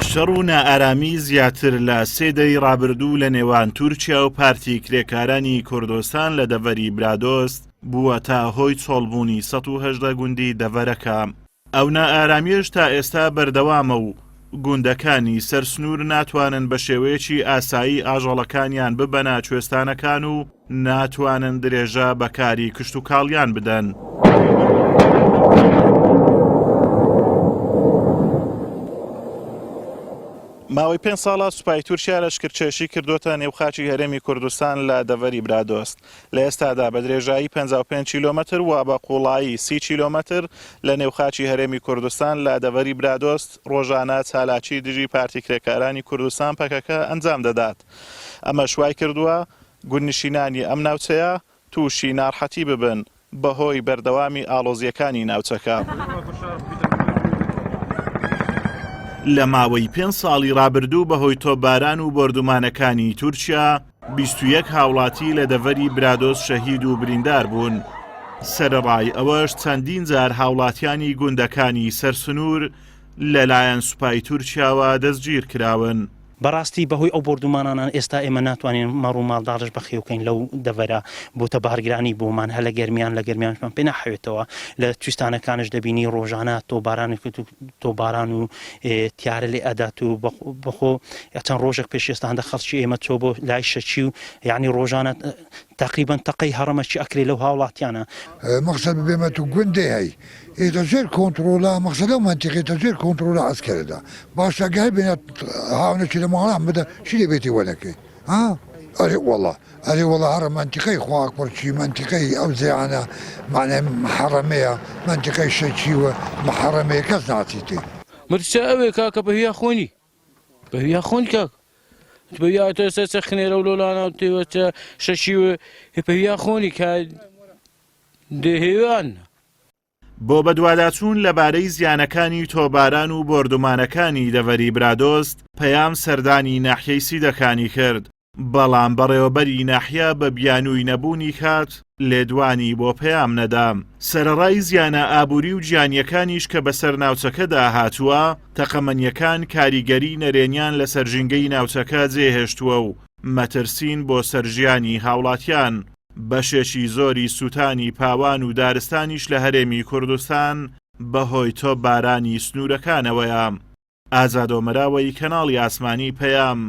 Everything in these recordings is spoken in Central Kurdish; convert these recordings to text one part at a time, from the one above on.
شەڕ و نائارامی زیاتر لە سێدەی ڕابردوو لە نێوان تورکیا و پارتی کرێکارانی کوردستان لە دەڤەری برادۆست بووە تا هۆی چۆڵبوونی 118 گوندی دەڤەرەکە. ئەو نائارامیش تا ئێستا بەردەوامە و گوندەکانی سەرسنوور ناتوانن بە شێوەیەکی ئاسایی ئاژەڵەکانیان ببەنە کوێستانەکان و ناتوانن درێژە بەکاری کشت و کاڵیان بدەن. ماوەی 5 ساڵە سوپای تورکیا لەشکرچێشی کردوتە نێوخاچی هەرێمی کوردستان لە دەڤەری برادۆست. لە ئێستادا بە درێژایی 55 کیلۆمەتر و بە قوڵایی 30 کیلۆمەتر لە نێوخاچی هەرێمی کوردستان لە دەڤەری برادۆست ڕۆژانە چالاکی دژی پارتی کرێکارانی کوردستان پەکەکە ئەنجام دەدات. ئەمە شوای کردووە گوندنشینانی ئەم ناوچەیە تووشی ناڕحەتی ببن بەهۆی بەردەوامی ئاڵۆزیەکانی ناوچەکە. لە ماوەی 5 ساڵی ڕابردوو بەهۆی تۆپباران و بۆردومانەکانی تورکیا 21 هاوڵاتی لە دەڤەری برادۆست شەهید و بریندار بوون. سەرەڕای ئەوەش چەندین جار هاوڵاتیانی گوندەکانی سەرسنوور لەلایەن سوپای تورکیاوە دەستگیر کراون. بەڕاستی بەهۆی ئەو بۆردومانانان ئێستا ئێمە ناتوانین مەڕ و ماڵداڕش بەخێوکەین لەو دەڤەرە بۆتە بەهەرگرانی بۆمان هە لە گەرمیان گەرمیانشمان پێ ناحەوێتەوە. لە تویستانەکانش دەبینی ڕۆژانە تۆباران و تیارە لێ ئەدات و بەخۆ چەند ڕۆژێک پێش ئێستا هەندە خەڵکی ئێمە چۆ بۆ لای شەچی و یعنی ڕۆژانە تقریبا تەقەی هەڕەمەکی ئەکرێ لەو هاوڵاتیانە. مەقسەد ببێمە تو گوندێ هەی ئێتەژێر کۆنتترۆلا مەقسەدە منتیقێتەژێر کۆنتترۆلا ئەسکەردا باشە گەر بێنێت هاونێکی لە ماڵان بدە چی دەبێتی وەلەکەی ئەرێ وڵە ئەرێ وڵە هەرە منتیقەی خواکوەرچی منتیقەی ئەو زیانە معنێ محەڕەمەیە منتیقەی شەچیوە محەڕەمەیە کەس ناچیتی مرچە ئەوێ کاکە بەهویا خۆنی بەهویا خۆن کاک بەویاتە سەر خنێرە و لۆلانە تێوەچە شەشیوە هێپەویا خۆنی کە دەهێوان. بۆ بەدواداچوون لەبارەی زیانەکانی تۆباران و بۆردومانەکانی دەڤەری برادۆست پەیام سەردانی ناحیەی سیدەکانی کرد، بەڵام بەڕێوەبەری ناحیە بە بیانووی نەبوونی کات لێدوانی بۆ پەیام نەدام. سەرەڕای زیانە ئابووری و گیانیەکانیش کە بەسەر ناوچەکەدا هاتووە تەقەمەنیەکان کاریگەری نەرێنیان لە سەرژینگەی ناوچەکە جێهێشتووە و مەترسین بۆ سەرژیانی هاوڵاتیان. بەشێکی زۆری سووتانی پاوان و دارستانیش لە هەرێمی کوردستان بەهۆی تۆپبارانی سنوورەکانەوەیە. ئازادۆمەراوەی کەناڵی ئاسمانی پەیام،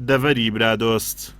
دەڤەری برادۆست.